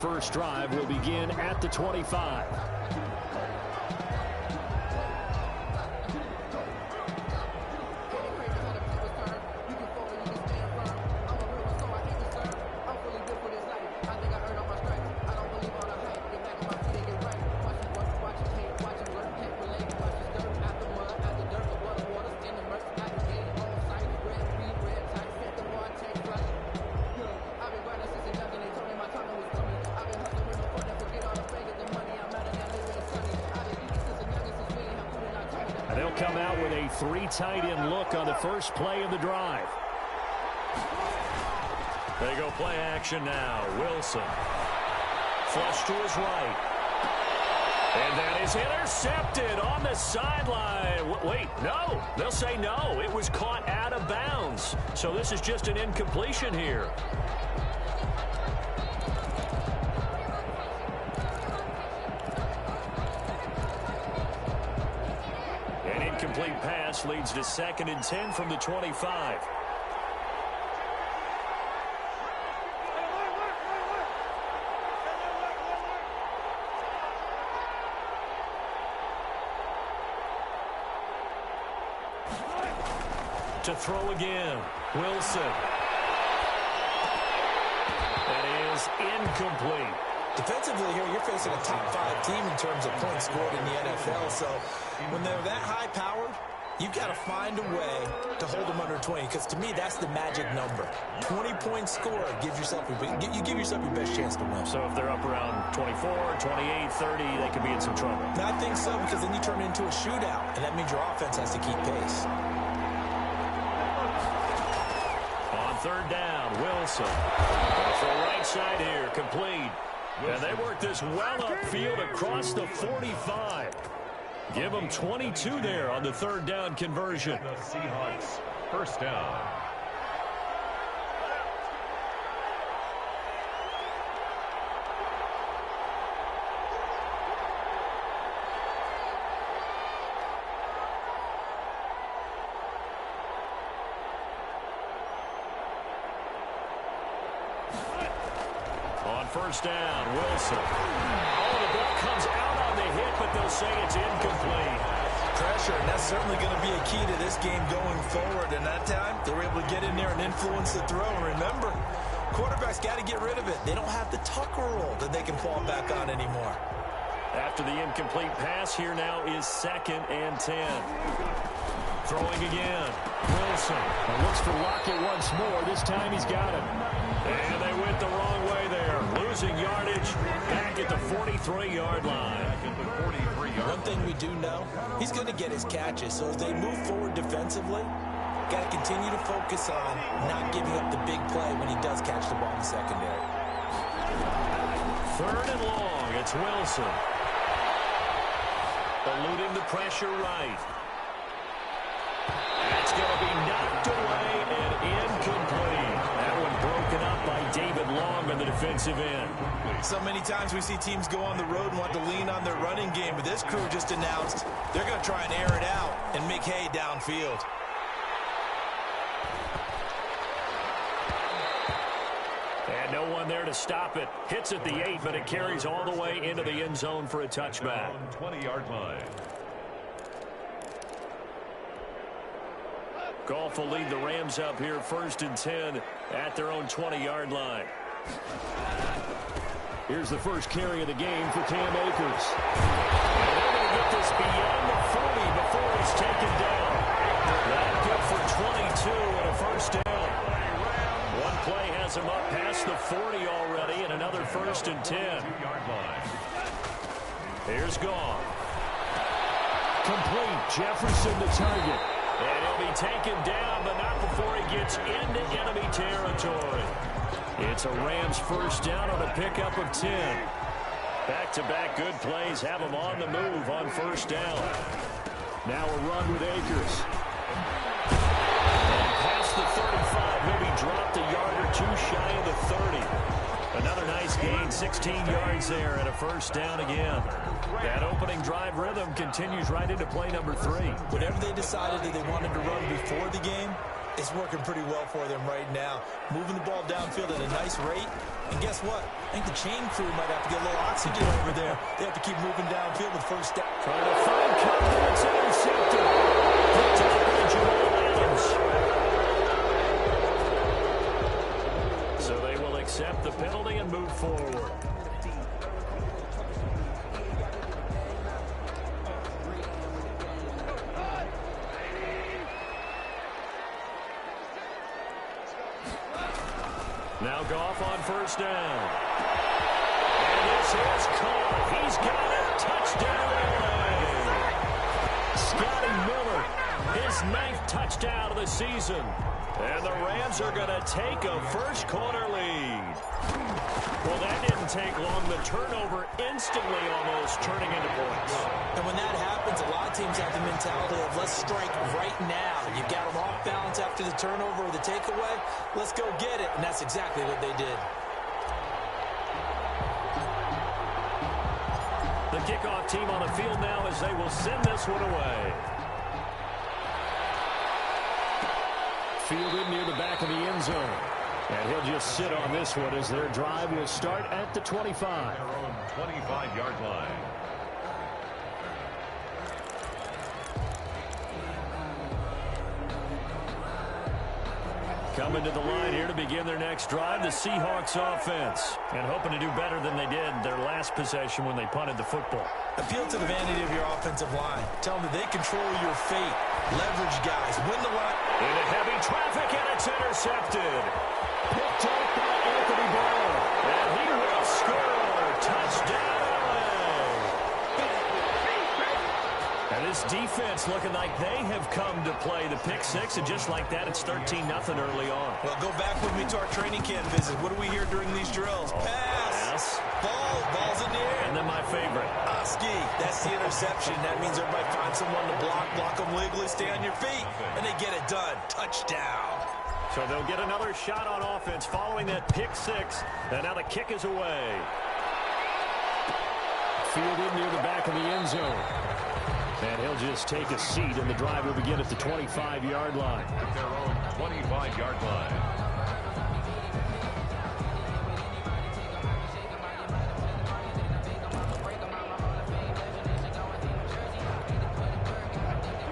First drive will begin at the 25. They'll come out with a three tight end look on the first play of the drive. They go play action now. Wilson. Flush to his right. And that is intercepted on the sideline. Wait, no. They'll say no. It was caught out of bounds. So this is just an incompletion here. An incomplete pass leads to 2nd and 10 from the 25. To throw again, Wilson. That is incomplete. Defensively here, you're facing a top-5 team in terms of points scored in the NFL. So when they're that high-powered, you've got to find a way to hold them under 20. Because to me, that's the magic number. 20 points scored gives yourself you give yourself your best chance to win. So if they're up around 24, 28, 30, they could be in some trouble. I think so, because then you turn it into a shootout, and that means your offense has to keep pace. On 3rd down, Wilson. Off the right side here, complete. And they work this well upfield across the 45. Give them 22 there on the 3rd down conversion. The Seahawks, first down. On 1st down, Wilson. Oh, the ball comes out on the hit, but they'll say it's incomplete. Pressure, and that's certainly going to be a key to this game going forward. And that time, they were able to get in there and influence the throw. And remember, quarterbacks got to get rid of it. They don't have the Tucker roll that they can fall back on anymore. After the incomplete pass, here now is 2nd and 10. Throwing again. Wilson looks for Lockett once more. This time he's got him. And they went the wrong way there. Losing yardage back at the 43-yard line. One thing we do know, he's going to get his catches. So as they move forward defensively, got to continue to focus on not giving up the big play when he does catch the ball in the secondary. 3rd and long. It's Wilson. Eluding the pressure right. That's going to be knocked away and incomplete. That one broken up by David Long on the defensive end. So many times we see teams go on the road and want to lean on their running game, but this crew just announced they're going to try and air it out and make hay downfield. And no one there to stop it. Hits at the 8, but it carries all the way into the end zone for a touchback. 20-yard line. Goff will lead the Rams up here 1st and 10 at their own 20-yard line. Here's the first carry of the game for Cam Akers. And they're going to get this beyond the 40 before it's taken down. That good for 22 and a first down. One play has him up past the 40 already, and another 1st and 10. 2-yard line. Here's Goff. Complete. Jefferson the target. And he'll be taken down, but not before he gets into enemy territory. It's a Rams first down on a pickup of 10. Back-to-back good plays have him on the move on 1st down. Now a run with Akers. And past the 35, maybe dropped a yard or two shy of the 30. Another nice gain, 16 yards there, and a first down again. That opening drive rhythm continues right into play number 3. Whatever they decided that they wanted to run before the game, it's working pretty well for them right now. Moving the ball downfield at a nice rate, And guess what? I think the chain crew might have to get a little oxygen over there. They have to keep moving downfield with first down. Trying to find cover. It's intercepted. Picked up by Jamal Adams. So they will accept the penalty and move forward. Now Goff on first down. And this is caught. He's got it. Touchdown. Scotty Miller, his 9th touchdown of the season. And the Rams are going to take a first quarter lead. Well, that didn't take long. The turnover instantly almost turning into points. And when that happens, a lot of teams have the mentality of let's strike right now. You got them off balance after the turnover or the takeaway. Let's go get it. And that's exactly what they did. The kickoff team on the field now as they will send this one away. Fielded near the back of the end zone. And he'll just sit on this one as their drive will start at the 25. Their own 25-yard line. Coming to the line here to begin their next drive, the Seahawks offense. And hoping to do better than they did their last possession when they punted the football. Appeal to the vanity of your offensive line. Tell them that they control your fate. Leverage guys. Win the line. Into heavy traffic, and it's intercepted. Picked up by Anthony Barr. And he will score. Touchdown, LA. And this defense looking like they have come to play the pick six, and just like that, it's 13-0 early on. Well, go back with me to our training camp visit. What do we hear during these drills? Pass. Ball's in the air. And then my favorite. Oski, that's the interception. That means everybody finds someone to block them legally, stay on your feet, and they get it done. Touchdown. So they'll get another shot on offense following that pick six. And now the kick is away. Fielded near the back of the end zone. And he'll just take a seat, and the drive will begin at the 25-yard line. At their own 25-yard line.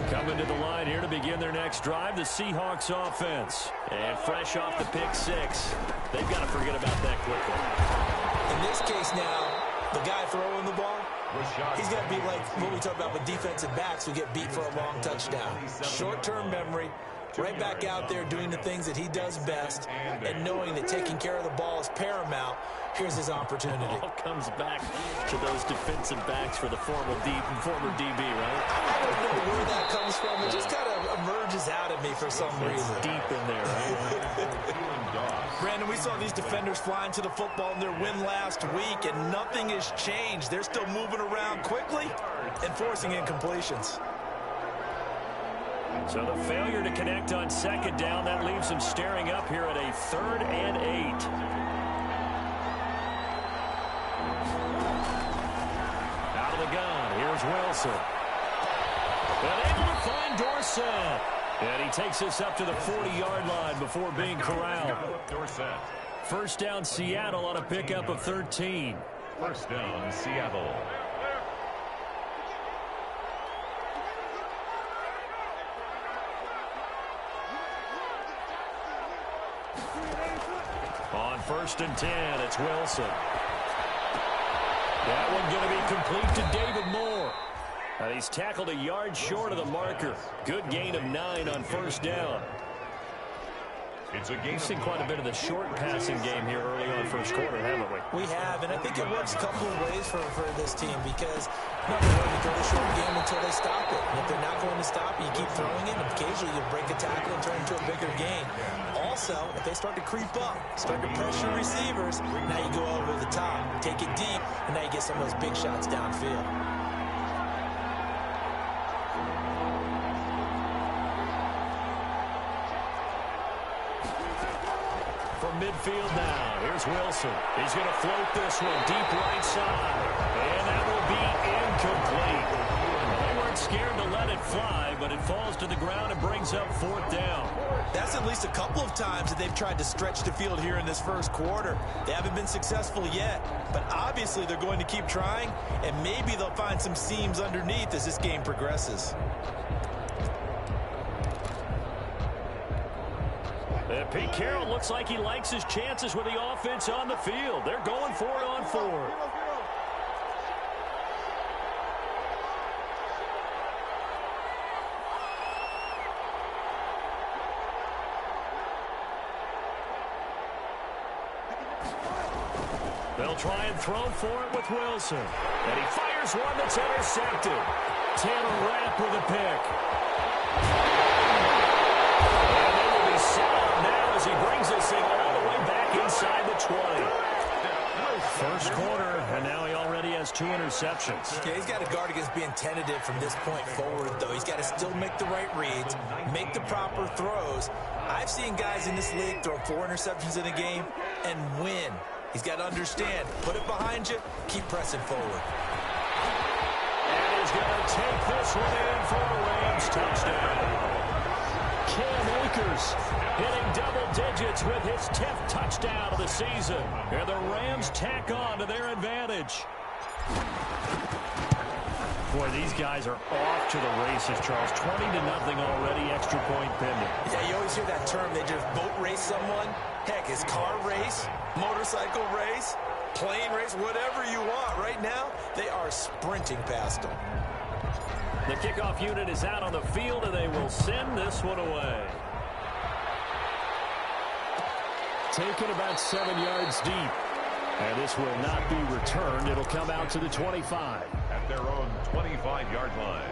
Coming to the line here to begin their next drive, the Seahawks offense. And fresh off the pick six, they've got to forget about that quickly. In this case now, the guy throwing the ball, he's got to be like what we talk about with defensive backs who get beat for a long touchdown. Short-term memory, right back out there doing the things that he does best, and knowing that taking care of the ball is paramount. Here's his opportunity. All comes back to those defensive backs for the former DB, right? I don't know where that comes from. It just kind of emerges out of me for some reason. It's deep in there, right? Brandon, we saw these defenders flying to the football in their win last week, and nothing has changed. They're still moving around quickly and forcing incompletions. So the failure to connect on second down, that leaves them staring up here at a 3rd and 8. Out of the gun, here's Wilson. And able to find Dorsett. And he takes this up to the 40-yard line before being corralled. First down, Seattle on a pickup of 13. First down, Seattle. On 1st and 10, it's Wilson. That one going to be complete to David Moore. And he's tackled a yard short of the marker. Good gain of 9 on 1st down. We've seen quite a bit of the short passing game here early on first quarter, haven't we? We have, and I think it works a couple of ways for this team because they're going to go the short game until they stop it. And if they're not going to stop it, you keep throwing it, and occasionally you break a tackle and turn it into a bigger gain. Also, if they start to creep up, start to pressure receivers, now you go over the top, take it deep, and now you get some of those big shots downfield. From midfield now, here's Wilson. He's going to float this one deep right side. And that will be incomplete. They were weren't scared to let it fly, but it falls to the ground and brings up 4th down. That's at least a couple of times that they've tried to stretch the field here in this first quarter. They haven't been successful yet, but obviously they're going to keep trying, and maybe they'll find some seams underneath as this game progresses. Pete Carroll looks like he likes his chances with the offense on the field. They're going for it on 4. They'll try and throw for it with Wilson. And he fires one that's intercepted. Taylor Rapp with a pick. And they will be set up now as he brings this thing all the way back inside the 20. First quarter, and now he already has 2 interceptions. Yeah, he's got to guard against being tentative from this point forward, though. He's got to still make the right reads, make the proper throws. I've seen guys in this league throw 4 interceptions in a game and win. He's got to understand, put it behind you, keep pressing forward. And he's going to take this one in for a Rams touchdown. Cam Akers hitting double digits with his 10th touchdown of the season. And the Rams tack on to their advantage. Boy, these guys are off to the races, Charles. 20-0 already, extra point pending. Yeah, you always hear that term, they just boat race someone. Heck, it's car race, motorcycle race, plane race, whatever you want. Right now, they are sprinting past them. The kickoff unit is out on the field, and they will send this one away. Taken about 7 yards deep. And this will not be returned. It'll come out to the 25. At their own 25-yard line.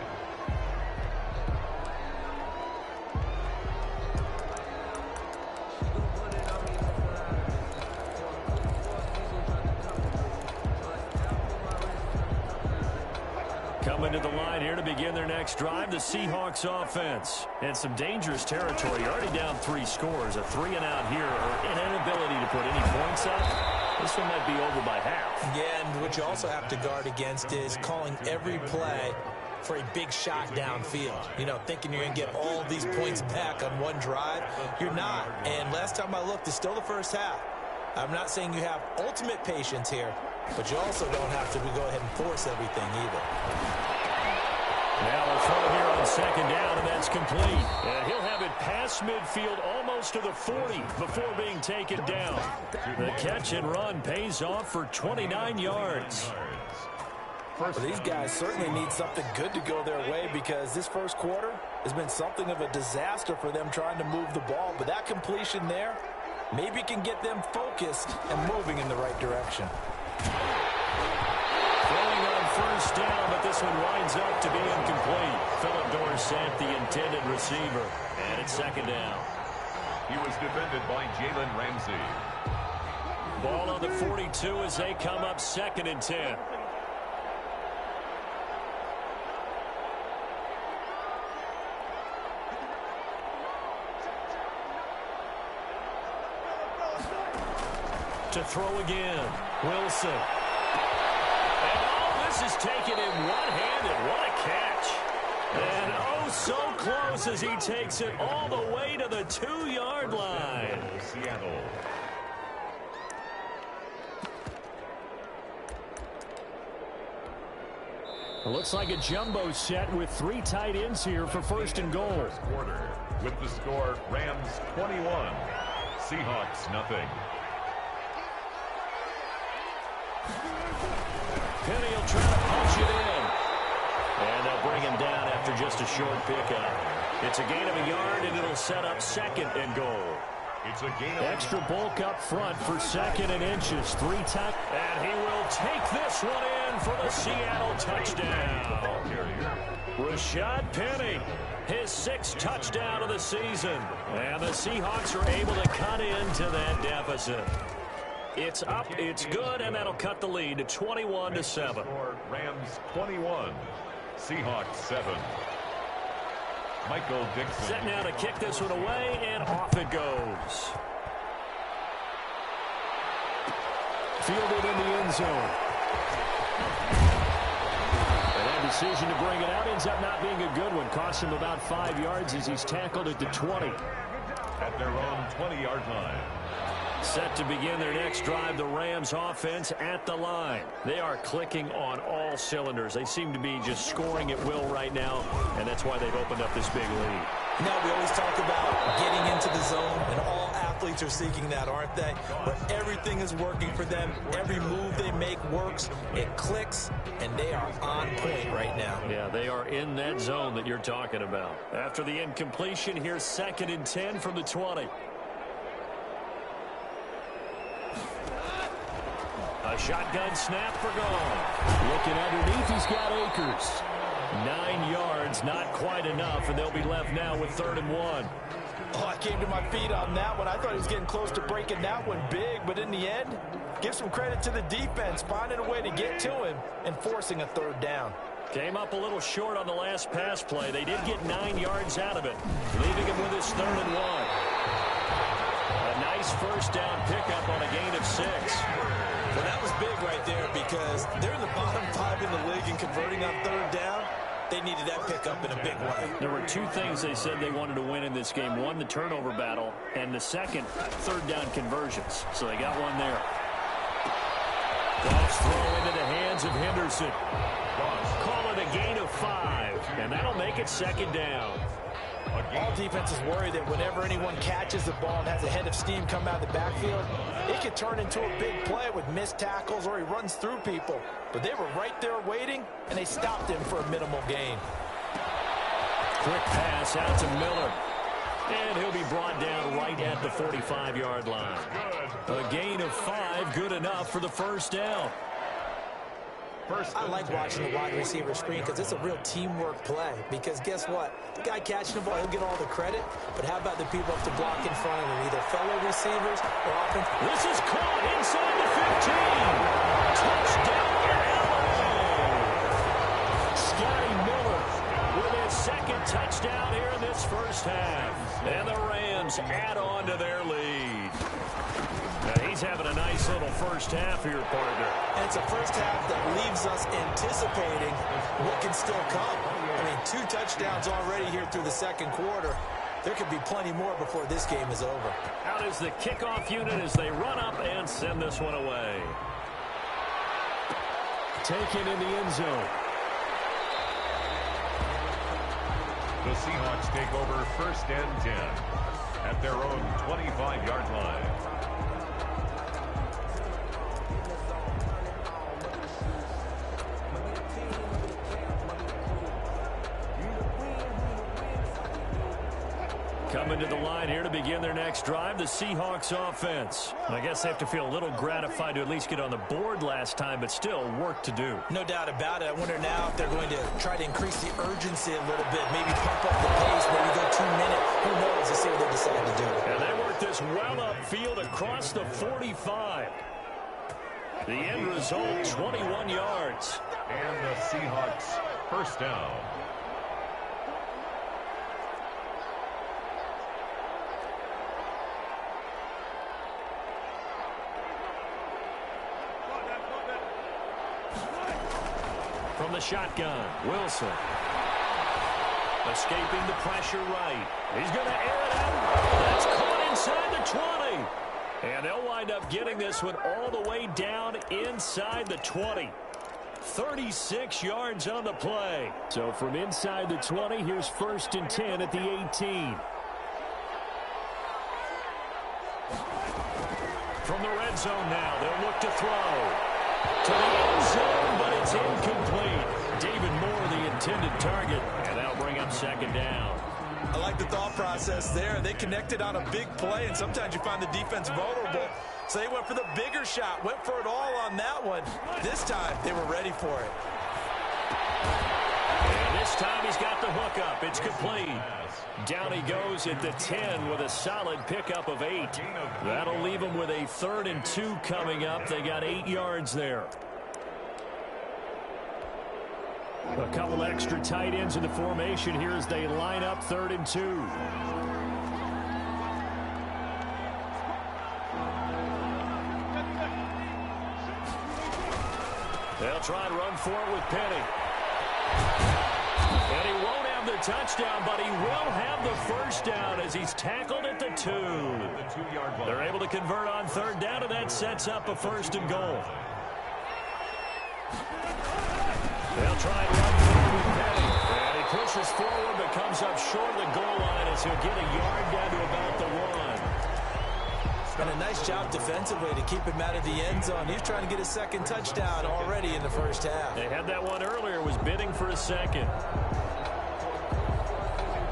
Coming to the line here to begin their next drive, the Seahawks offense. And some dangerous territory. Already down 3 scores. A 3-and-out here, or an inability to put any points up. This one might be over by half. Yeah, and what you also have to guard against is calling every play for a big shot downfield. You know, thinking you're going to get all these points back on one drive. You're not. And last time I looked, it's still the first half. I'm not saying you have ultimate patience here, but you also don't have to go ahead and force everything either. Now they'll throw here on 2nd down, and that's complete. And he'll have it past midfield almost to the 40 before being taken down. The catch and run pays off for 29 yards. Well, these guys certainly need something good to go their way because this first quarter has been something of a disaster for them trying to move the ball. But that completion there maybe can get them focused and moving in the right direction. Throwing on 1st down, but this one winds up to be incomplete. Philip Dorsett, the intended receiver. And it's 2nd down. He was defended by Jalen Ramsey. Ball on the 42 as they come up 2nd and 10. To throw again, Wilson. And all this is taken in one-handed. What a catch. And oh, so close as he takes it all the way to the 2-yard line. Seattle. It looks like a jumbo set with 3 tight ends here for 1st and goal. First quarter with the score Rams 21, Seahawks nothing. Penny will try to punch it in. And they'll bring him down after just a short pickup. It's a gain of a yard, and it'll set up 2nd and goal. It's a gain of extra bulk up front for 2nd and inches. 3 tight. And he will take this one in for the Seattle touchdown. Rashad Penny, his 6th touchdown of the season. And the Seahawks are able to cut into that deficit. It's up, it's good, and that'll cut the lead to 21-7. Rams 21, Seahawks 7. Michael Dixon. Set now to kick this one away, and off it goes. Fielded in the end zone. And that is decision to bring it out ends up not being a good one. Costs him about 5 yards as he's tackled at the 20. At their own 20-yard line. Set to begin their next drive, the Rams offense at the line. They are clicking on all cylinders. They seem to be just scoring at will right now, and that's why they've opened up this big lead. Now, we always talk about getting into the zone, and all athletes are seeking that, aren't they? Where everything is working for them. Every move they make works. It clicks, and they are on point right now. Yeah, they are in that zone that you're talking about. After the incompletion, here's 2nd and 10 from the 20. A shotgun snap for gone. Looking underneath, he's got Akers. 9 yards, not quite enough, and they'll be left now with 3rd and 1. Oh, I came to my feet on that one. I thought he was getting close to breaking that one big, but in the end, give some credit to the defense, finding a way to get to him and forcing a 3rd down. Came up a little short on the last pass play. They did get 9 yards out of it, leaving him with his 3rd and 1. A nice 1st down pickup on a gain of 6. Well, that was big right there because they're in the bottom 5 in the league and converting on 3rd down. They needed that pickup in a big way. There were 2 things they said they wanted to win in this game. One, the turnover battle, and the second, 3rd down conversions. So they got one there. Goff's throw into the hands of Henderson. Call it a gain of 5, and that'll make it 2nd down. All defenses worry that whenever anyone catches the ball and has a head of steam come out of the backfield, it could turn into a big play with missed tackles or he runs through people. But they were right there waiting, and they stopped him for a minimal gain. Quick pass out to Miller. And he'll be brought down right at the 45-yard line. A gain of 5, good enough for the 1st down. I like watching the wide receiver screen because it's a real teamwork play. Because guess what? The guy catching the ball, he'll get all the credit. But how about the people up to block in front of him, either fellow receivers or offense? This is caught inside the 15. Touchdown, LA! Scotty Miller with his 2nd touchdown here in this 1st half. And the Rams add on to their lead. Now he's having a nice little 1st half here, partner. And it's a 1st half that leaves us anticipating what can still come. I mean, 2 touchdowns already here through the 2nd quarter. There could be plenty more before this game is over. Out is the kickoff unit as they run up and send this one away. Taken in the end zone. The Seahawks take over 1st and 10 at their own 25-yard line. Coming to the line here to begin their next drive, the Seahawks offense. I guess they have to feel a little gratified to at least get on the board last time, but still work to do. No doubt about it. I wonder now if they're going to try to increase the urgency a little bit, maybe pump up the pace, maybe go 2 minutes. Who knows? Let's see what they decide to do. And they work this well upfield across the 45. The end result, 21 yards. And the Seahawks 1st down. From the shotgun, Wilson. Escaping the pressure right. He's going to air it out. That's caught inside the 20. And they'll wind up getting this one all the way down inside the 20. 36 yards on the play. So from inside the 20, here's 1st and 10 at the 18. From the red zone now, they'll look to throw. To the end zone, but it's incomplete. David Moore, the intended target, and that'll bring up 2nd down. I like the thought process there. They connected on a big play, and sometimes you find the defense vulnerable. So they went for the bigger shot, went for it all on that one. This time, they were ready for it. And this time he's got the hook up. It's complete. Down he goes at the 10 with a solid pickup of 8. That'll leave him with a 3rd and 2 coming up. They got 8 yards there. A couple extra tight ends in the formation here as they line up 3rd and 2. They'll try and run for it with Penny. And he won't have the touchdown, but he will have the first down as he's tackled at the 2. They're able to convert on third down, and that sets up a 1st and goal. They'll try and run through with Petty. And he pushes forward but comes up short of the goal line as he'll get a yard down to about the 1. And a nice job defensively to keep him out of the end zone. He's trying to get a 2nd touchdown already in the first half. They had that one earlier, was bidding for a 2nd.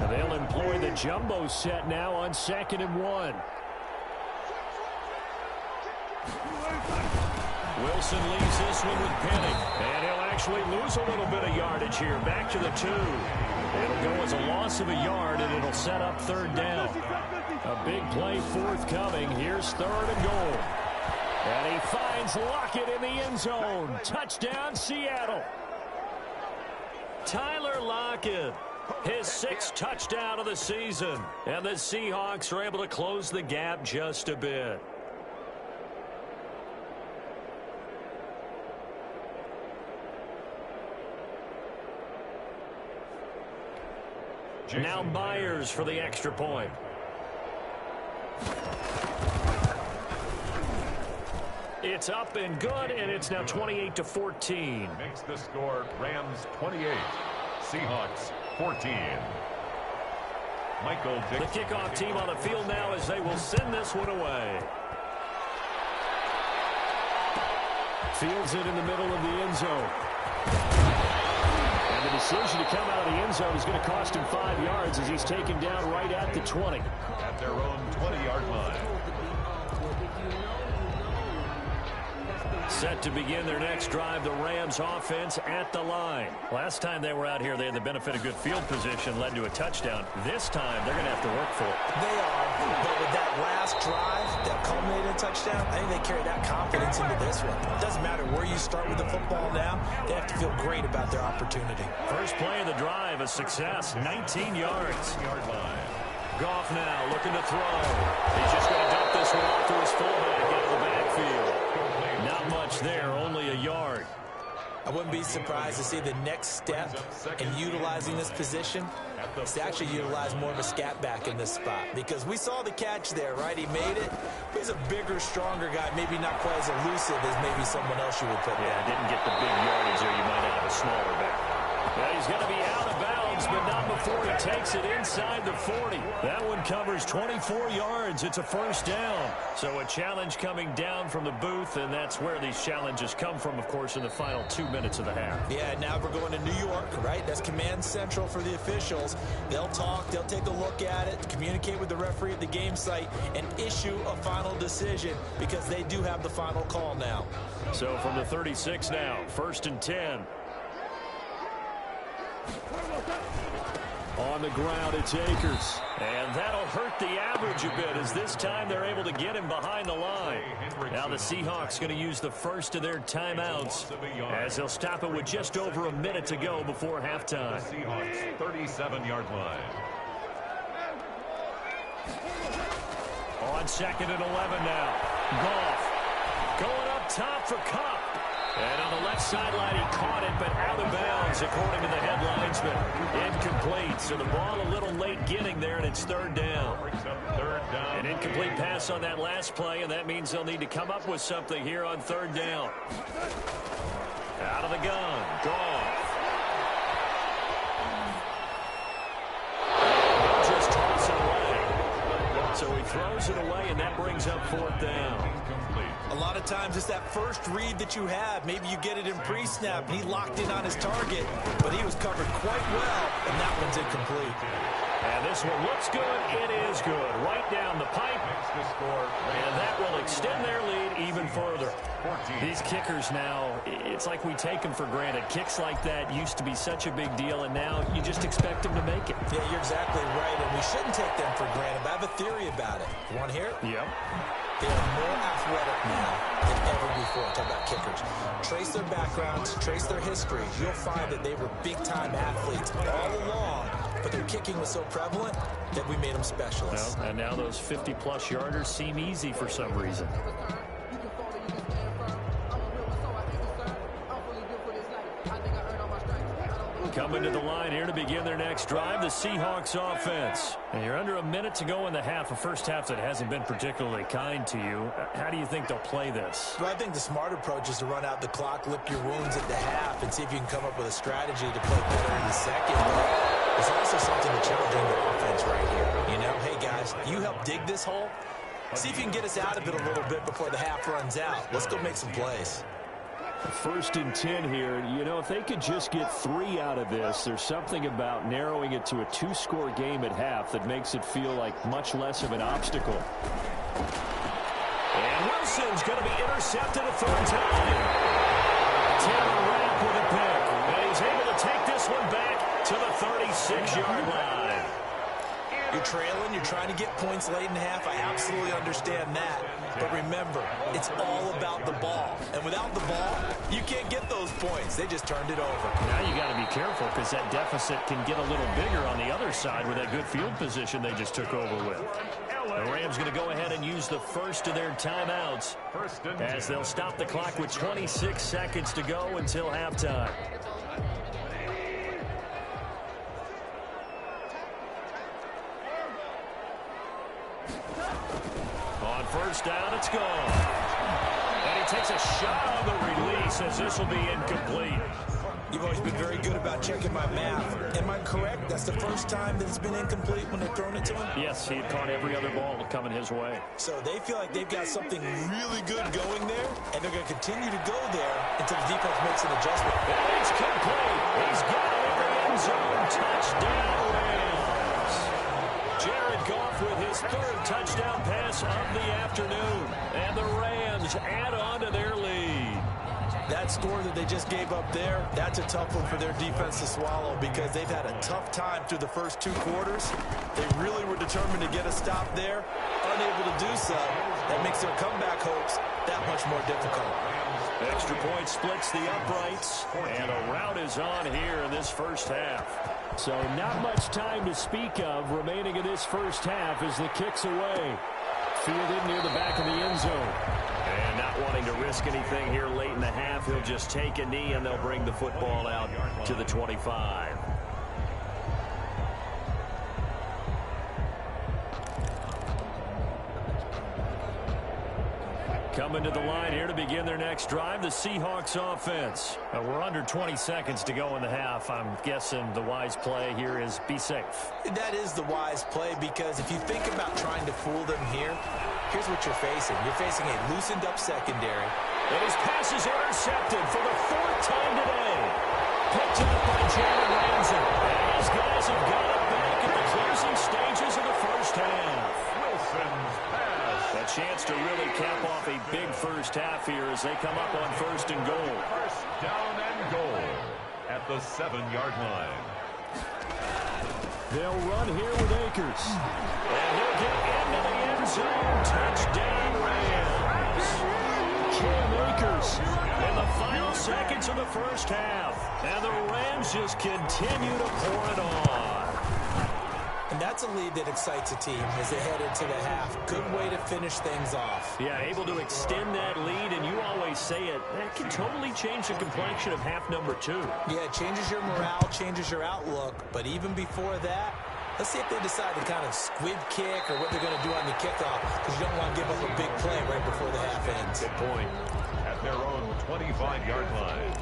And they'll employ the jumbo set now on 2nd and 1. Wilson leaves this one with Penny. And he'll actually lose a little bit of yardage here. Back to the 2. It'll go as a loss of a yard, and it'll set up 3rd down. A big play forthcoming. Here's 3rd and goal. And he finds Lockett in the end zone. Touchdown, Seattle. Tyler Lockett, his 6th touchdown of the season. And the Seahawks are able to close the gap just a bit. Now Myers for the extra point. It's up and good, and it's now 28-14. Makes the score Rams 28, Seahawks 14. Michael Dick. The kickoff team on the field now as they will send this one away. Fields it in the middle of the end zone. And the decision to come out of the end zone is going to cost him 5 yards as he's taken down right at the 20. At their own 20-yard line. Set to begin their next drive, the Rams offense at the line. Last time they were out here, they had the benefit of good field position, led to a touchdown. This time, they're going to have to work for it. They are, but with that last drive that culminated in a touchdown, I think they carry that confidence into this one. It doesn't matter where you start with the football now. They have to feel great about their opportunity. First play of the drive, a success, 19 yards. Goff now looking to throw. He's just going to dump this one off to his fullback out of the backfield. Not much there, only a yard. I wouldn't be surprised to see the next step in utilizing this position is to actually utilize more of a scat back in this spot. Because we saw the catch there, right? He made it. He's a bigger, stronger guy, maybe not quite as elusive as maybe someone else you would put there. Yeah, didn't get the big yardage there. You might have a smaller back. Well, he's going to be out of bounds, but not before he takes it inside the 40. That one covers 24 yards. It's a first down. So a challenge coming down from the booth, and that's where these challenges come from, of course, in the final 2 minutes of the half. Yeah, now we're going to New York, right? That's command central for the officials. They'll talk, they'll take a look at it, communicate with the referee at the game site, and issue a final decision because they do have the final call now. So from the 36 now, 1st and 10. On the ground, it's Akers. And that'll hurt the average a bit as this time they're able to get him behind the line. Now the Seahawks going to use the first of their timeouts as they'll stop it with just over a minute to go before halftime. The Seahawks 37-yard line. On 2nd and 11 now. Goff going up top for Kupp. And on the left sideline, he caught it, but out of bounds, according to the head linesman. Incomplete, so the ball a little late getting there, and it's 3rd down. An incomplete pass on that last play, and that means they'll need to come up with something here on 3rd down. Out of the gun, Goff. He'll just toss it away. So he throws it away, and that brings up 4th down. A lot of times it's that first read that you have. Maybe you get it in pre-snap. He locked in on his target, but he was covered quite well, and that one's incomplete. And this one looks good. It is good. Right down the pipe. And that will extend their lead even further. These kickers now, it's like we take them for granted. Kicks like that used to be such a big deal, and now you just expect them to make it. Yeah, you're exactly right, and we shouldn't take them for granted. But I have a theory about it. You want to hear it? Yep. They are more athletic now than ever before. Talk about kickers. Trace their backgrounds, trace their history. You'll find that they were big-time athletes all along, but their kicking was so prevalent that we made them specialists. Well, and now those 50-plus yarders seem easy for some reason. Coming to the line here to begin their next drive, the Seahawks offense. And you're under a minute to go in the half, a first half that hasn't been particularly kind to you. How do you think they'll play this? Well, I think the smart approach is to run out the clock, lick your wounds at the half, and see if you can come up with a strategy to play better in the second. But there's also something to challenging the offense right here. You know, hey, guys, you help dig this hole. See if you can get us out of it a little bit before the half runs out. Let's go make some plays. First and 10 here. You know, if they could just get 3 out of this, there's something about narrowing it to a 2-score game at half that makes it feel like much less of an obstacle. And Wilson's going to be intercepted a third time. Taylor Rapp with a pick. And he's able to take this one back to the 36-yard line. You're trailing, you're trying to get points late in the half. I absolutely understand that. But remember, it's all about the ball. And without the ball, you can't get those points. They just turned it over. Now you got to be careful because that deficit can get a little bigger on the other side with that good field position they just took over with. The Rams going to go ahead and use the first of their timeouts as they'll stop the clock with 26 seconds to go until halftime. On first down, it's gone. And he takes a shot on the release as this will be incomplete. You've always been very good about checking my math. Am I correct? That's the first time that it's been incomplete when they've thrown it to him? Yes, he had caught every other ball coming his way. So they feel like they've got something really good going there, and they're going to continue to go there until the defense makes an adjustment. And it's complete. He's got it in the end zone. Touchdown, Rams. Jared Goff with his third touchdown pass of the afternoon. And the Rams add on to their lead. That score that they just gave up there, that's a tough one for their defense to swallow because they've had a tough time through the first 2 quarters. They really were determined to get a stop there, unable to do so. That makes their comeback hopes that much more difficult. Extra point splits the uprights, and a rout is on here in this first half. So not much time to speak of remaining in this first half as the kick's away. Fielded near the back of the end zone. And not wanting to risk anything here late in the half, he'll just take a knee and they'll bring the football out to the 25. Coming to the line here to begin their next drive, the Seahawks offense. We're under 20 seconds to go in the half. I'm guessing the wise play here is be safe. That is the wise play because if you think about trying to fool them here, here's what you're facing. You're facing a loosened up secondary. And his pass is intercepted for the 4th time today. Picked up by Jalen Ramsey. And his guys have got it back in the closing stages of the first half. Wilson's pass. A chance to really cap off a big first half here as they come up on 1st and goal. First down and goal at the 7-yard line. They'll run here with Akers. And he'll get into the end zone. Touchdown, Rams. Cam Akers in the final seconds of the first half. And the Rams just continue to pour it on. And that's a lead that excites a team as they head into the half. Good way to finish things off. Yeah, able to extend that lead, and you always say it, that can totally change the complexion of half number 2. Yeah, it changes your morale, changes your outlook. But even before that, let's see if they decide to kind of squib kick or what they're going to do on the kickoff, because you don't want to give up a big play right before the half ends. Good point. At their own 25-yard line.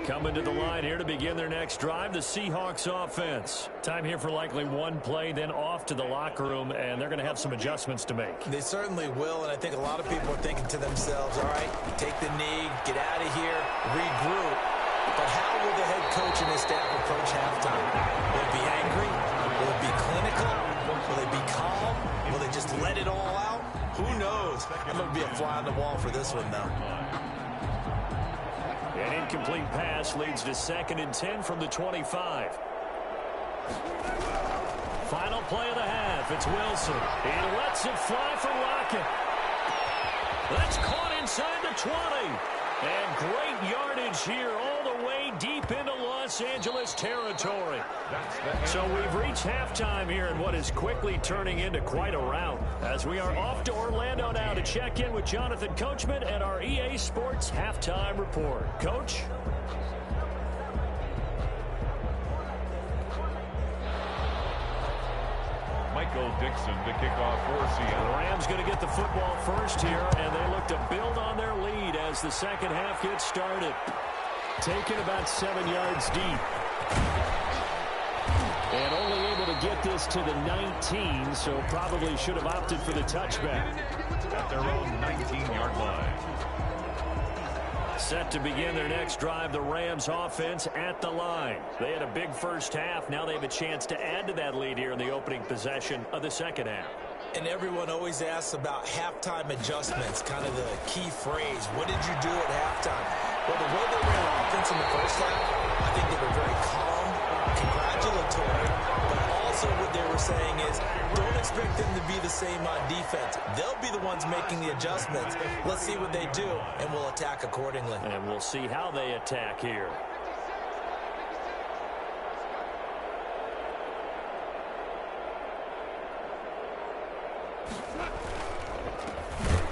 Coming to the line here to begin their next drive, the Seahawks offense. Time here for likely one play, then off to the locker room, and they're going to have some adjustments to make. They certainly will, and I think a lot of people are thinking to themselves, all right, take the knee, get out of here, regroup. But how will the head coach and his staff approach halftime? Will it be angry? Will it be clinical? Will they be calm? Will they just let it all out? Who knows? I'm going to be a fly on the wall for this one, though. An incomplete pass leads to 2nd and 10 from the 25. Final play of the half. It's Wilson. He lets it fly for Lockett. That's caught inside the 20. And great yardage here all the way deep into Los Angeles territory. So we've reached halftime here in what is quickly turning into quite a rout, as we are off to Orlando now to check in with Jonathan Coachman and our EA Sports Halftime Report. Coach? Michael Dixon to kick off for Seattle. The Rams going to get the football first here, and they look to build on their lead as the second half gets started. Taken about 7 yards deep. And only able to get this to the 19, so probably should have opted for the touchback. At their own 19-yard line. Set to begin their next drive, the Rams offense at the line. They had a big first half. Now they have a chance to add to that lead here in the opening possession of the second half. And everyone always asks about halftime adjustments, kind of the key phrase. What did you do at halftime? Well, the way they ran offense in the first half, I think they were very calm, congratulatory, but also what they were saying is don't expect them to be the same on defense. They'll be the ones making the adjustments. Let's see what they do, and we'll attack accordingly. And we'll see how they attack here.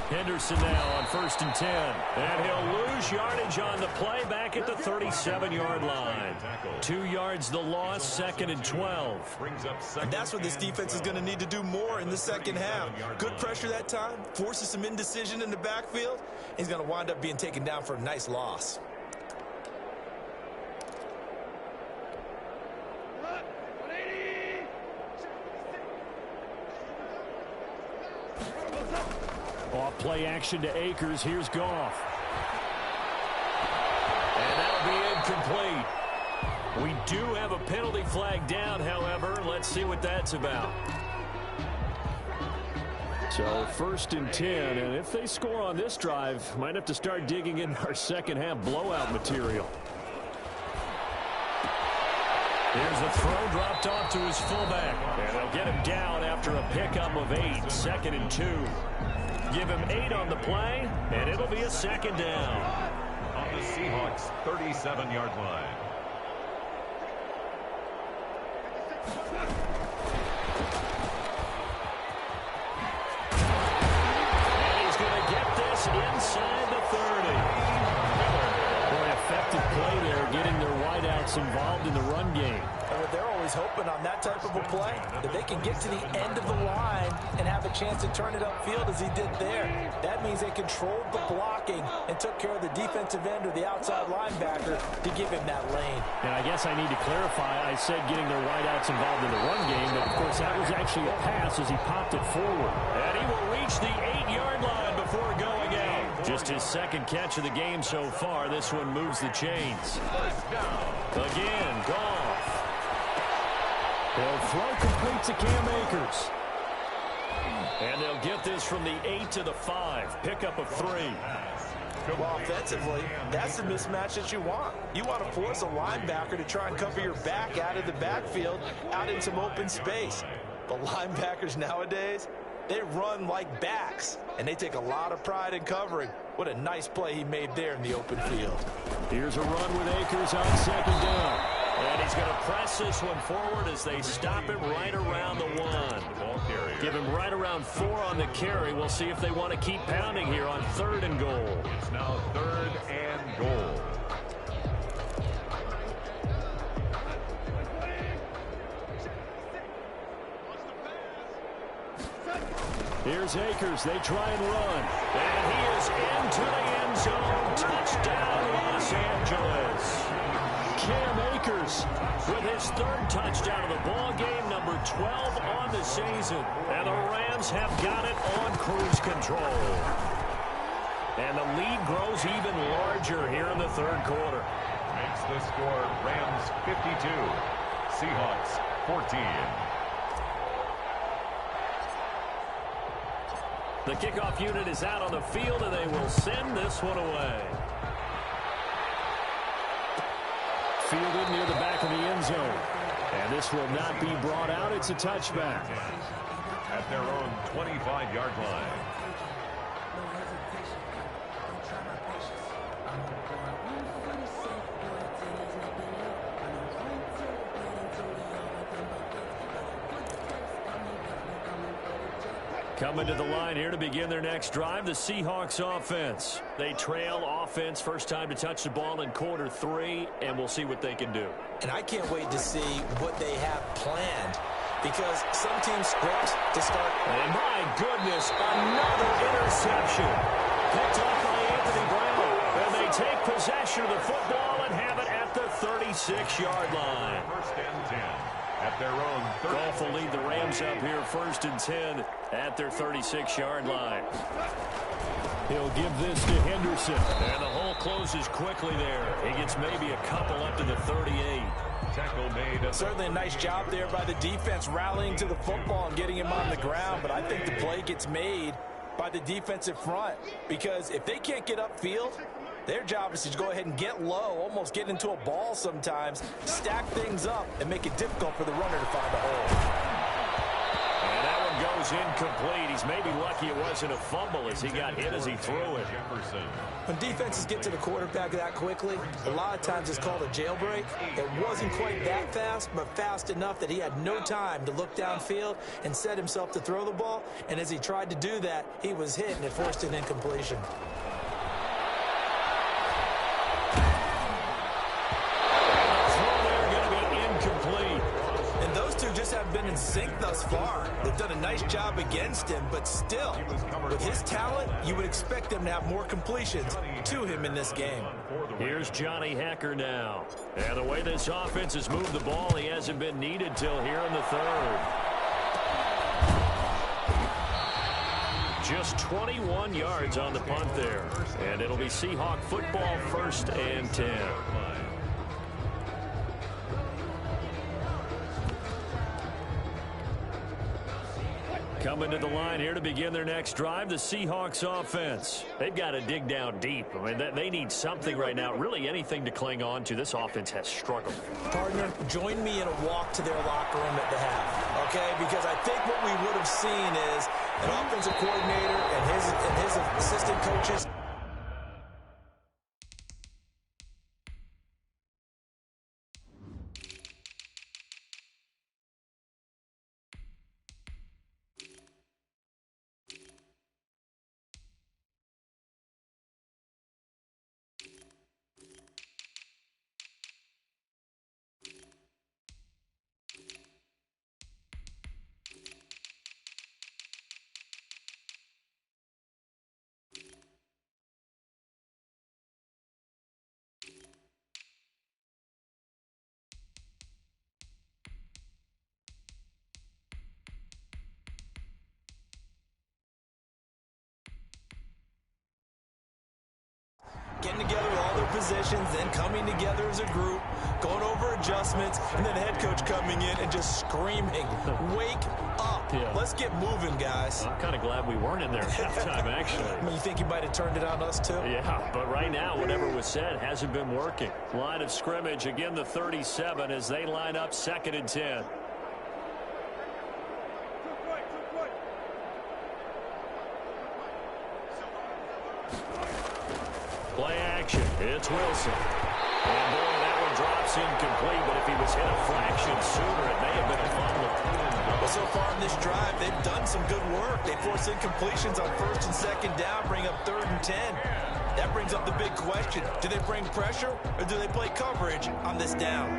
Henderson now on 1st and 10. And he'll lose yardage on the play back at the 37-yard line. 2 yards the loss, 2nd and 12. And that's what this defense is going to need to do more in the second half. Good pressure that time, forces some indecision in the backfield. He's going to wind up being taken down for a nice loss. Off play action to Akers. Here's Goff. And that'll be incomplete. We do have a penalty flag down, however. Let's see what that's about. So 1st and 10, and if they score on this drive, might have to start digging in our second half blowout material. Here's the throw dropped off to his fullback. And they'll get him down after a pickup of 8, 2nd and 2. Give him 8 on the play, and it'll be a second down. On the Seahawks' 37-yard line. And he's going to get this inside the 30. Very effective play there, getting their wideouts involved in the run game. They're always hoping on that type of a play that they can get to the end of the line and have a chance to turn it upfield as he did there. That means they controlled the blocking and took care of the defensive end or the outside linebacker to give him that lane. And I guess I need to clarify, I said getting their wideouts involved in the run game, but of course that was actually a pass as he popped it forward. And he will reach the 8-yard line before going out. Just his second catch of the game so far. This one moves the chains. Again, Goff. They'll throw complete to Cam Akers. And they'll get this from the 8 to the 5. Pickup of 3. Well, offensively, that's the mismatch that you want. You want to force a linebacker to try and cover your back out of the backfield, out in some open space. But linebackers nowadays, they run like backs, and they take a lot of pride in covering. What a nice play he made there in the open field. Here's a run with Akers on 2nd down. And he's going to press this one forward as they stop him right around the 1. Give him right around 4 on the carry. We'll see if they want to keep pounding here on 3rd and goal. It's now 3rd and goal. Here's Akers. They try and run. And he is into the end zone. Touchdown, Los Angeles. Cam Akers with his 3rd touchdown of the ball game, number 12 on the season. And the Rams have got it on cruise control. And the lead grows even larger here in the 3rd quarter. Makes the score Rams 52, Seahawks 14. The kickoff unit is out on the field, and they will send this one away. Fielded near the back of the end zone. And this will not be brought out. It's a touchback. At their own 25-yard line. Coming to the line here to begin their next drive, the Seahawks offense. They trail offense first time to touch the ball in quarter 3, and we'll see what they can do. And I can't wait to see what they have planned, because some teams script to start. And my goodness, another interception. Picked up by Anthony Brown. And they take possession of the football and have it at the 36-yard line. First and 10 at their own 30. Goff will lead the Rams up here first and 10 at their 36-yard line. He'll give this to Henderson. And the hole closes quickly there. He gets maybe a couple up to the 38. Tackle made. Certainly a nice job there by the defense rallying to the football and getting him on the ground. But I think the play gets made by the defensive front, because if they can't get upfield, their job is to go ahead and get low, almost get into a ball sometimes, stack things up, and make it difficult for the runner to find a hole. And that one goes incomplete. He's maybe lucky it wasn't a fumble as he got hit as he threw it. Jefferson. When defenses get to the quarterback that quickly, a lot of times it's called a jailbreak. It wasn't quite that fast, but fast enough that he had no time to look downfield and set himself to throw the ball. And as he tried to do that, he was hit, and it forced an incompletion. Have been in sync thus far. They've done a nice job against him, but still, with his talent, you would expect them to have more completions to him in this game. Here's Johnny Hecker now. And the way this offense has moved the ball, he hasn't been needed till here in the third. Just 21 yards on the punt there. And it'll be Seahawk football first and 10. Coming to the line here to begin their next drive, the Seahawks offense. They've got to dig down deep. I mean, they need something right now, really anything to cling on to. This offense has struggled. Partner, join me in a walk to their locker room at the half, okay? Because I think what we would have seen is an offensive coordinator and his assistant coaches. Getting together with all their positions, then coming together as a group, going over adjustments, and then the head coach coming in and just screaming, wake up. Yeah. Let's get moving, guys. I'm kind of glad we weren't in there at halftime, actually. I mean, you think he might have turned it on us, too? Yeah, but right now, whatever was said hasn't been working. Line of scrimmage, again, the 37 as they line up second and 10. Play action. It's Wilson. And boy, that one drops incomplete, but if he was hit a fraction sooner, it may have been a fumble. Well, so far in this drive, they've done some good work. They force incompletions on first and second down, bring up third and 10. That brings up the big question. Do they bring pressure, or do they play coverage on this down?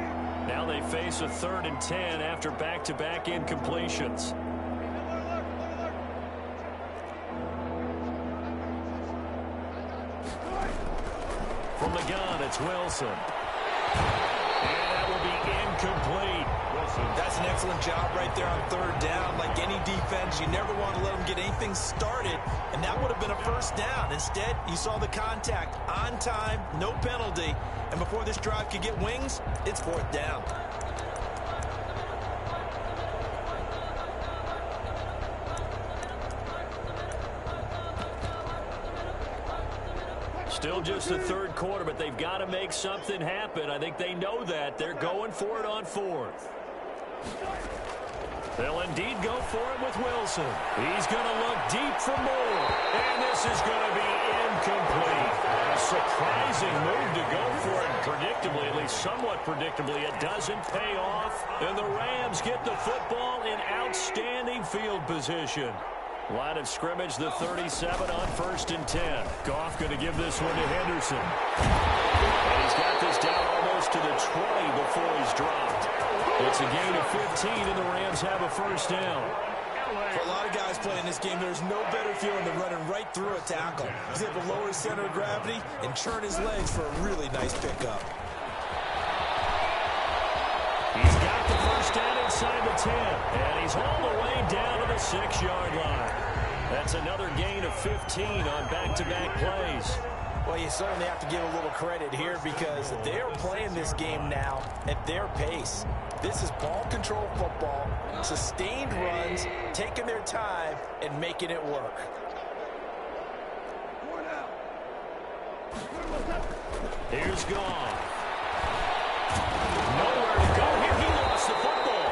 Now they face a third and 10 after back-to-back incompletions. From the gun, it's Wilson. And that will be incomplete. Wilson. That's an excellent job right there on third down. Like any defense, you never want to let them get anything started, and that would have been a first down. Instead, you saw the contact on time, no penalty, and before this drive could get wings, it's fourth down. Still just the third quarter, but they've got to make something happen. I think they know that. They're going for it on fourth. They'll indeed go for it with Wilson. He's going to look deep for more. And this is going to be incomplete. A surprising move to go for it. Predictably, at least somewhat predictably, it doesn't pay off. And the Rams get the football in outstanding field position. Line of scrimmage, the 37 on 1st and 10. Goff going to give this one to Henderson. And he's got this down almost to the 20 before he's dropped. It's a gain of 15, and the Rams have a first down. For a lot of guys playing this game, there's no better feeling than running right through a tackle. He's able to lower his center of gravity and churn his legs for a really nice pickup. He's got the first down inside the 10, and he's all the way down to the 6-yard line. That's another gain of 15 on back-to-back plays. Well, you certainly have to give a little credit here because they're playing this game now at their pace. This is ball control football, sustained runs, taking their time, and making it work. Here's Goff. Nowhere to go here. He lost the football.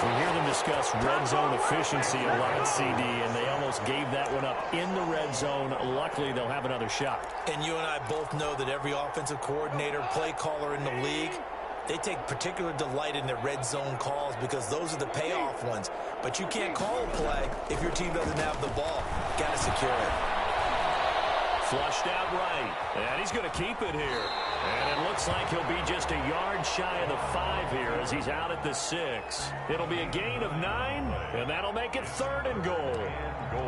We hear them discuss red zone efficiency a lot, CD, and they almost gave that one up in the red zone. Luckily, they'll have another shot. And you and I both know that every offensive coordinator, play caller in the league, they take particular delight in their red zone calls because those are the payoff ones. But you can't call a play if your team doesn't have the ball. Got to secure it. Flushed out right, and he's going to keep it here. And it looks like he'll be just a yard shy of the 5 here as he's out at the 6. It'll be a gain of 9, and that'll make it 3rd and goal.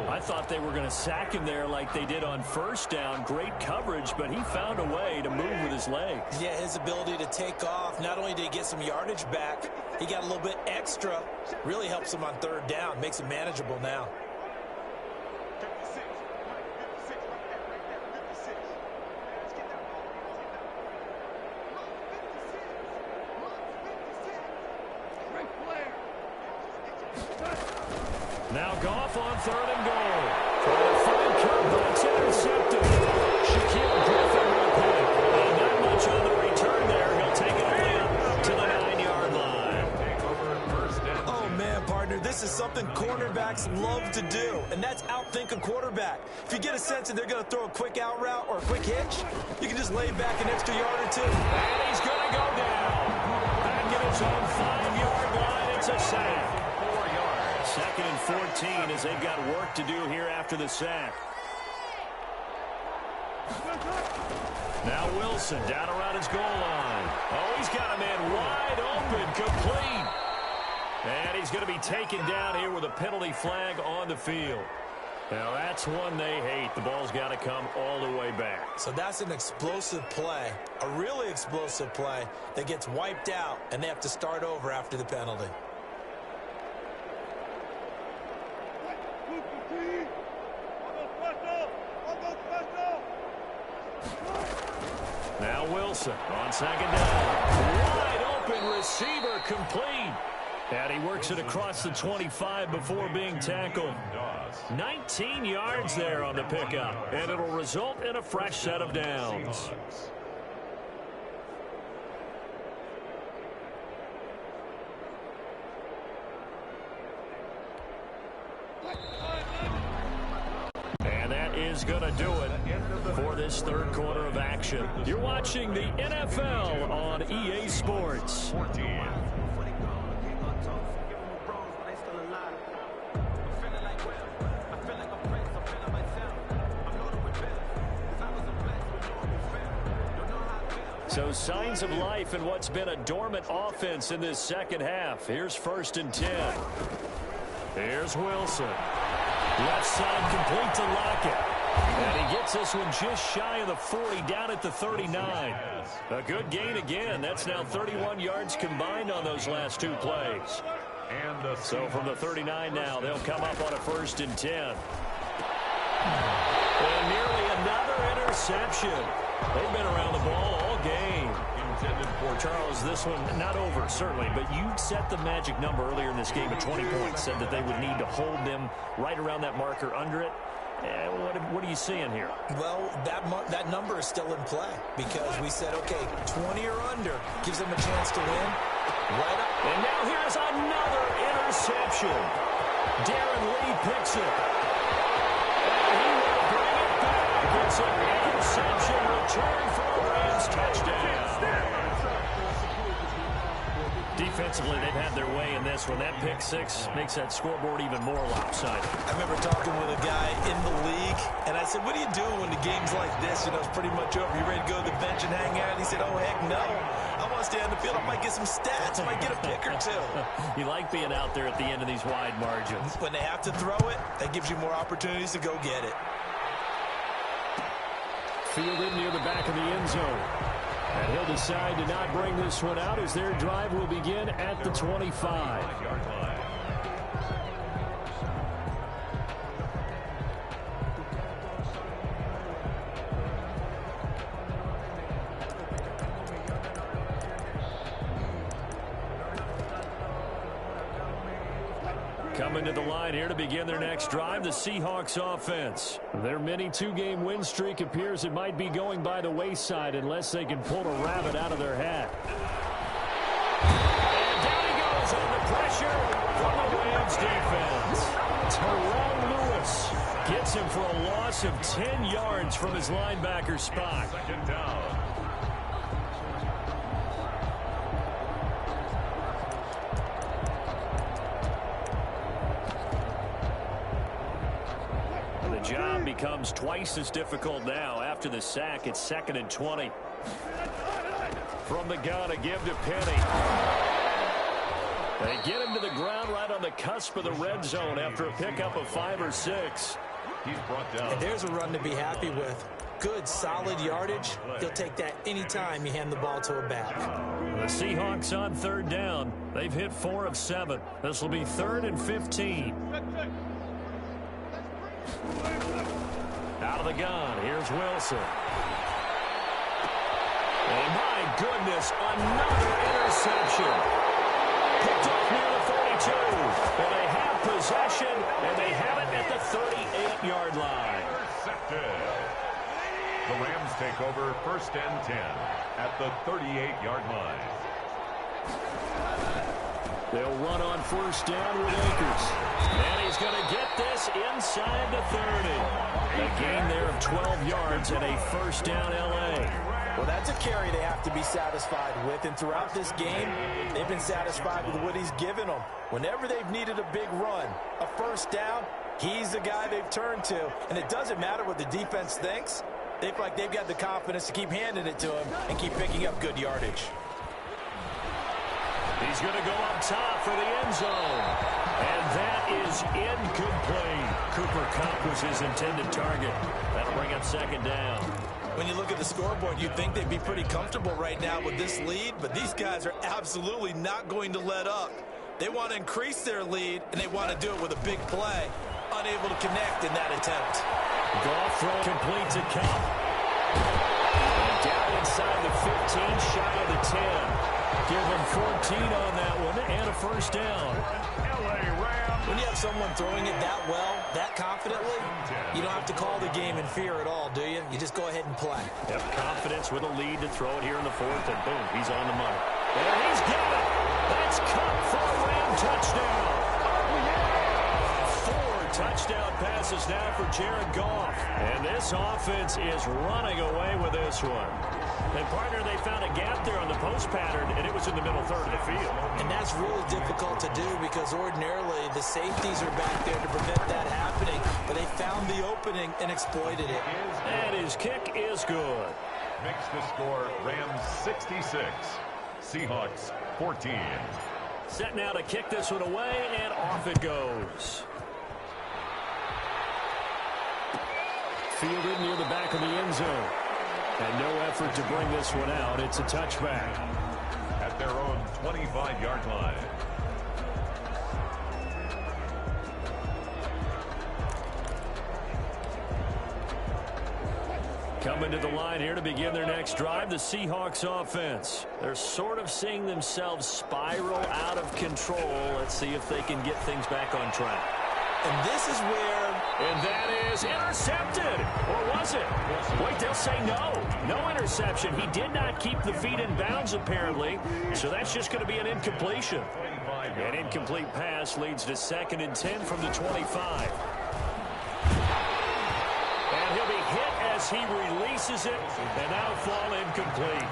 I thought they were going to sack him there like they did on 1st down. Great coverage, but he found a way to move with his legs. Yeah, his ability to take off, not only did he get some yardage back, he got a little bit extra. Really helps him on 3rd down, makes it manageable now. Now Goff on 3rd and goal. Trying to find Kirk, but it's intercepted. Shaquille Griffin will pick. And not much on the return there. He'll take it away up to the 9-yard line. Oh, man, partner, this is something cornerbacks love to do, and that's outthink a quarterback. If you get a sense that they're going to throw a quick out route or a quick hitch, you can just lay back an extra yard or 2. And he's going to go down. Back at his own 5-yard line. It's a sack. 2nd and 14 as they've got work to do here after the sack. Now Wilson down around his goal line. Oh, he's got a man wide open, complete. And he's going to be taken down here with a penalty flag on the field. Now that's one they hate. The ball's got to come all the way back. So that's an explosive play, a really explosive play that gets wiped out, and they have to start over after the penalty. Now Wilson on 2nd down. Wide open receiver, complete. And he works it across the 25 before being tackled. 19 yards there on the pickup. And it'll result in a fresh set of downs. And that is going to do it for this 3rd quarter of action. You're watching the NFL on EA Sports. So signs of life in what's been a dormant offense in this 2nd half. Here's 1st and 10. Here's Wilson. Left side complete to Lockett. And he gets this one just shy of the 40, down at the 39. A good gain again. That's now 31 yards combined on those last 2 plays. So from the 39 now, they'll come up on a 1st and 10. And nearly another interception. They've been around the ball all game. Charles, this one not over, certainly, but you set the magic number earlier in this game at 20 points, said that they would need to hold them right around that marker under it. What are you seeing here? Well, that number is still in play because we said, okay, 20 or under gives them a chance to win. Right up. And now here's another interception. Darren Lee picks it. And he will bring it back. It's an interception return for a Rams touchdown. Defense Offensively, they've had their way in this one. That pick six makes that scoreboard even more lopsided. I remember talking with a guy in the league, and I said, what do you do when the game's like this? You know, it's pretty much over. You ready to go to the bench and hang out? He said, oh, heck no. I want to stay on the field. I might get some stats. I might get a pick or two. You like being out there at the end of these wide margins. When they have to throw it, that gives you more opportunities to go get it. Fielded near the back of the end zone. And he'll decide to not bring this one out as their drive will begin at the 25. Coming to the line here to begin their next drive, the Seahawks offense. Their mini two-game win streak appears it might be going by the wayside unless they can pull a rabbit out of their hat. And down he goes on the pressure from the Rams defense. Terrell Lewis gets him for a loss of 10 yards from his linebacker spot. Second down. Job becomes twice as difficult now after the sack. It's 2nd and 20. From the gun, a give to Penny. They get him to the ground right on the cusp of the red zone after a pickup of 5 or 6. He's brought down. And there's a run to be happy with. Good, solid yardage. He'll take that anytime you hand the ball to a back. The Seahawks on 3rd down. They've hit 4 of 7. This will be 3rd and 15. Out of the gun, here's Wilson. And my goodness, another interception. Picked off near the 42. And they have possession, and they have it at the 38-yard line. Intercepted. The Rams take over 1st and 10 at the 38-yard line. They'll run on 1st down with Akers. And he's going to get this inside the 30. A gain there of 12 yards and a 1st down L.A. Well, that's a carry they have to be satisfied with. And throughout this game, they've been satisfied with what he's given them. Whenever they've needed a big run, a 1st down, he's the guy they've turned to. And it doesn't matter what the defense thinks. They feel like they've got the confidence to keep handing it to him and keep picking up good yardage. He's going to go up top for the end zone. And that is incomplete. Cooper Kupp was his intended target. That'll bring up 2nd down. When you look at the scoreboard, you'd think they'd be pretty comfortable right now with this lead, but these guys are absolutely not going to let up. They want to increase their lead, and they want to do it with a big play. Unable to connect in that attempt. Goff throw complete to Kupp. Down inside the 15, shy of the 10. Give him 14 on that one and a 1st down. LA Rams. When you have someone throwing it that well, that confidently, you don't have to call the game in fear at all, do you? You just go ahead and play. Yep, confidence with a lead to throw it here in the 4th, and boom, he's on the money. There he's got it. That's Kupp for a Ram touchdown. Oh, yeah. 4 touchdown passes now for Jared Goff. And this offense is running away with this one. And, partner, they found a gap there on the post pattern, and it was in the middle 3rd of the field. And that's really difficult to do because ordinarily the safeties are back there to prevent that happening. But they found the opening and exploited it. And his kick is good. Makes the score Rams 66, Seahawks 14. Set now to kick this one away, and off it goes. Fielded near the back of the end zone. And no effort to bring this one out. It's a touchback. At their own 25-yard line. Coming to the line here to begin their next drive, the Seahawks offense. They're sort of seeing themselves spiral out of control. Let's see if they can get things back on track. And this is where... And that is intercepted. Or was it? Wait, they'll say no. No interception. He did not keep the feet in bounds, apparently. So that's just going to be an incompletion. An incomplete pass leads to 2nd and 10 from the 25. And he'll be hit as he releases it, and that'll fall incomplete.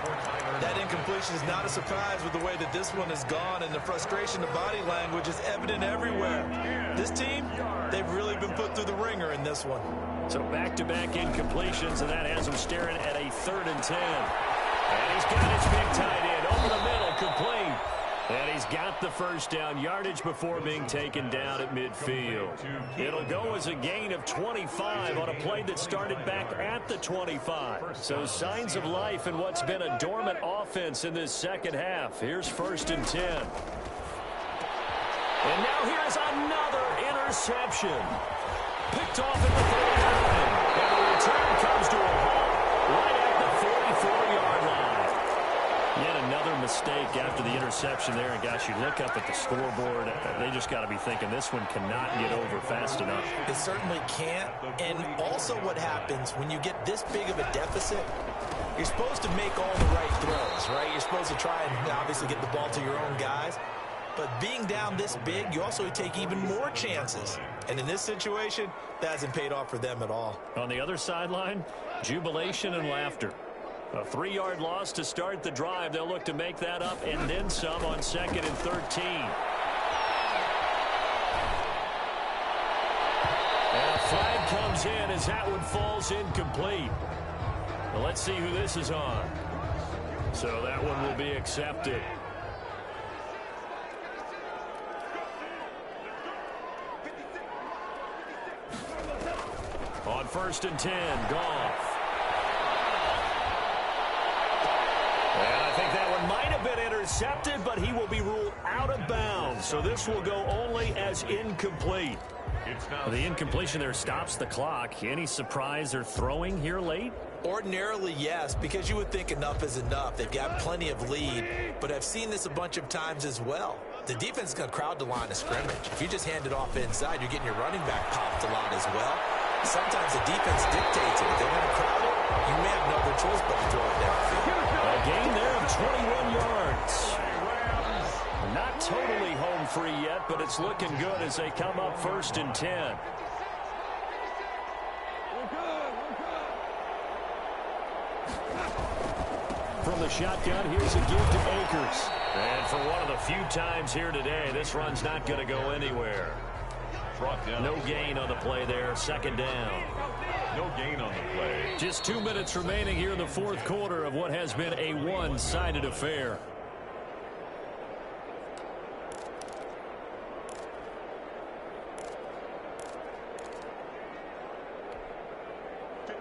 That incompletion is not a surprise with the way that this one has gone, and the frustration, the body language is evident everywhere. This team, they've really been put through the ringer in this one. So back-to-back incompletions, and that has him staring at a 3rd and 10. And he's got his big tight end over the middle, complete. And he's got the first down yardage before being taken down at midfield. It'll go as a gain of 25 on a play that started back at the 25. So signs of life in what's been a dormant offense in this second half. Here's 1st and 10. And now here's another interception. Picked off at the 39. And the return comes to a halt right at the 44-yard line. Yet another mistake after the interception there. And, gosh, you look up at the scoreboard. They just got to be thinking this one cannot get over fast enough. It certainly can't. And also what happens when you get this big of a deficit, you're supposed to make all the right throws, right? You're supposed to try and obviously get the ball to your own guys. But being down this big, you also take even more chances. And in this situation, that hasn't paid off for them at all. On the other sideline, jubilation and laughter. A 3-yard loss to start the drive. They'll look to make that up and then some on 2nd and 13. And a flag comes in as that one falls incomplete. Well, let's see who this is on. So that one will be accepted. On 1st and 10, Goff. And I think that one might have been intercepted, but he will be ruled out of bounds. So this will go only as incomplete. The incompletion there stops the clock. Any surprise they're throwing here late? Ordinarily, yes, because you would think enough is enough. They've got plenty of lead, but I've seen this a bunch of times as well. The defense is going to crowd the line of scrimmage. If you just hand it off inside, you're getting your running back popped a lot as well. Sometimes the defense dictates it. If they want to crowd it, you may have no other choice but to throw it downfield. A gain there of 21 yards. Not totally home free yet, but it's looking good as they come up 1st and 10. From the shotgun, here's a give to Akers. And for one of the few times here today, this run's not going to go anywhere. No gain on the play there. 2nd down. No gain on the play. Just 2 minutes remaining here in the 4th quarter of what has been a one-sided affair.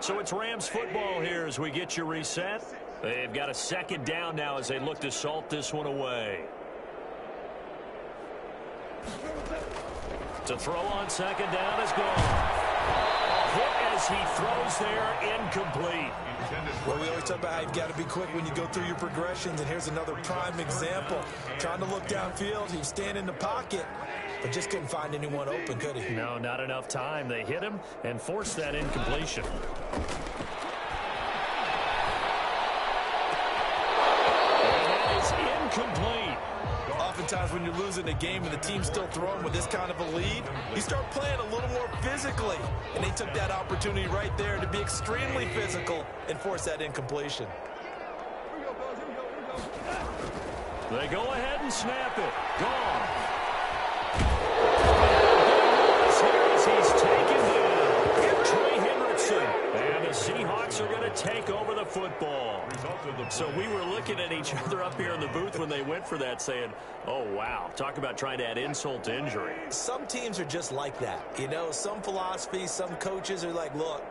So it's Rams football here as we get you reset. They've got a 2nd down now as they look to salt this one away. To throw on 2nd down is gone. A hit as he throws there, incomplete. Well, we always talk about how you've got to be quick when you go through your progressions, and here's another prime example. Trying to look downfield, he was standing in the pocket, but just couldn't find anyone open, could he? No, not enough time. They hit him and forced that incompletion. And that is incomplete. Oftentimes when you're losing a game and the team's still throwing with this kind of a lead, you start playing a little more physically. And they took that opportunity right there to be extremely physical and force that incompletion. They go ahead and snap it. Gone. He's taken down. Trey Hendrickson. And the Seahawks are going to take over the football. So we were looking at each other up here in the booth when they went for that saying, oh, wow, talk about trying to add insult to injury. Some teams are just like that. You know, some philosophies, some coaches are like, look,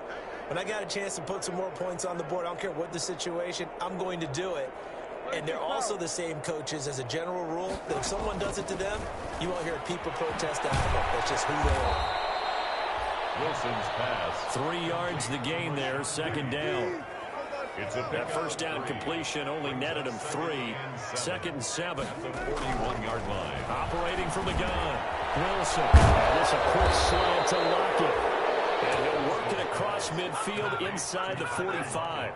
when I got a chance to put some more points on the board, I don't care what the situation, I'm going to do it. And they're also the same coaches as a general rule that if someone does it to them, you won't hear people protest out of it. That's just who they are. Wilson's pass. 3 yards the gain there, 2nd down. That 1st down completion only netted him 3. 2nd and 7. At the 41-yard line. Operating from the gun. Wilson. And this a quick slant to Lockett. And he'll work it across midfield inside the 45.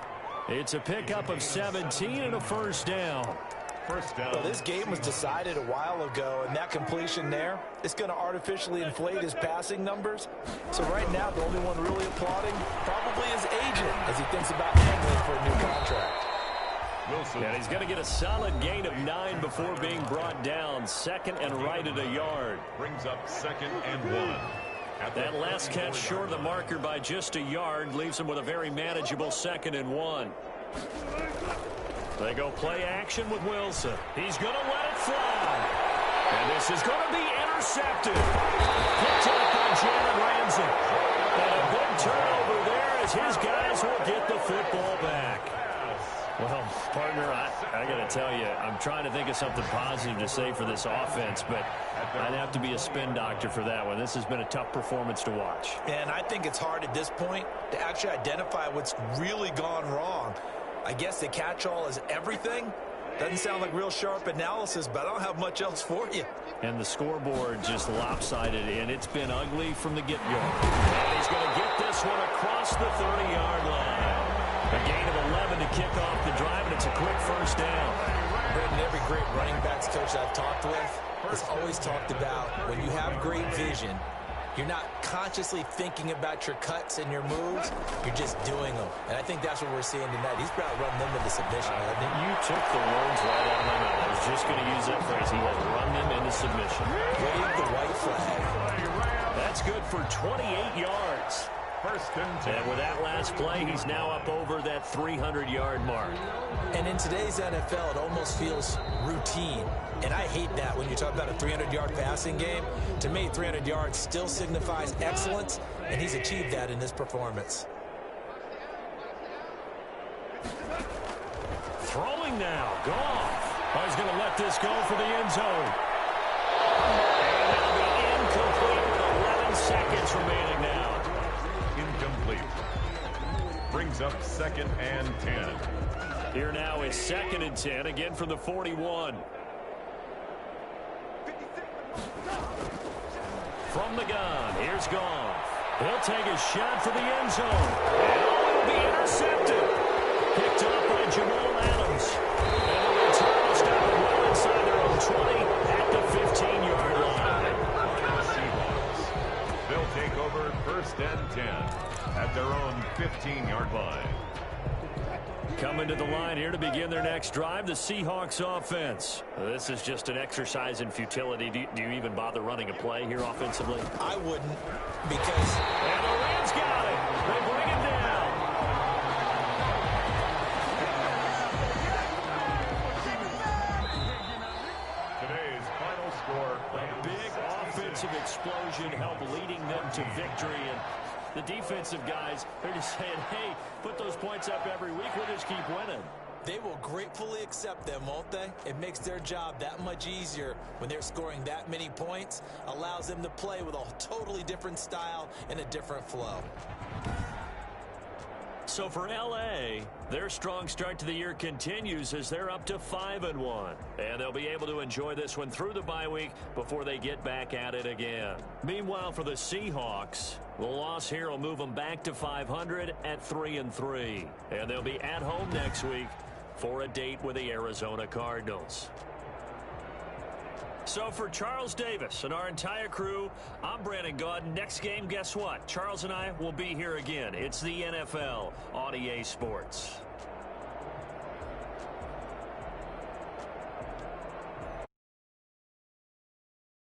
It's a pickup of 17 and a 1st down. First down. Well, this game was decided a while ago, and that completion there is going to artificially inflate his passing numbers. So right now, the only one really applauding probably his agent as he thinks about angling for a new contract. Wilson. And he's going to get a solid gain of 9 before being brought down. Second and right at a yard. Brings up 2nd and 1. That last catch short of the marker by just a yard leaves him with a very manageable 2nd and 1. They go play action with Wilson. He's going to let it fly. And this is going to be intercepted. Picked up by Jalen Ramsey. And a big turnover there as his guys will get the football back. Well, partner, I got to tell you, I'm trying to think of something positive to say for this offense, but I'd have to be a spin doctor for that one. This has been a tough performance to watch. And I think it's hard at this point to actually identify what's really gone wrong. I guess the catch-all is everything. Doesn't sound like real sharp analysis, but I don't have much else for you. And the scoreboard just lopsided, and it's been ugly from the get-go. And he's going to get this one across the 30-yard line. A gain of 11 to kick off the drive, and it's a quick first down. Brendan, every great running backs coach I've talked with has always talked about when you have great vision, you're not consciously thinking about your cuts and your moves. You're just doing them. And I think that's what we're seeing tonight. He's about to run them into submission. You took the words right out of my mouth. I was just going to use that phrase. He has run them into submission. Wave the white flag. That's good for 28 yards. And with that last play, he's now up over that 300-yard mark. And in today's NFL, it almost feels routine. And I hate that when you talk about a 300-yard passing game. To me, 300 yards still signifies excellence, and he's achieved that in this performance. Throwing now. Goff. Oh, he's going to let this go for the end zone. And that'll be incomplete with 11 seconds remaining now. Incomplete. Brings up 2nd and 10. Here now is 2nd and 10, again from the 41. From the gun, here's Goff. He'll take a shot for the end zone. And it will be intercepted. Picked up by Jamal Adams. And the return will stop it well inside their own 20 at the 15-yard line. Seahawks. They'll take over 1st and 10 at their own 15-yard line. Coming to the line here to begin their next drive, the Seahawks offense. This is just an exercise in futility. Do you even bother running a play here offensively? I wouldn't, because... And the Rams got it. They bring it down. Today's final score. A big offensive explosion helped leading them to victory. And the defensive guys, they're just saying, hey, put those points up every week. We'll just keep winning. They will gratefully accept them, won't they? It makes their job that much easier when they're scoring that many points. Allows them to play with a totally different style and a different flow. So for L.A., their strong start to the year continues as they're up to 5-1. And they'll be able to enjoy this one through the bye week before they get back at it again. Meanwhile, for the Seahawks, the loss here will move them back to 500 at 3-3. And they'll be at home next week for a date with the Arizona Cardinals. So for Charles Davis and our entire crew, I'm Brandon Gaudin. Next game, guess what? Charles and I will be here again. It's the NFL on EA Sports.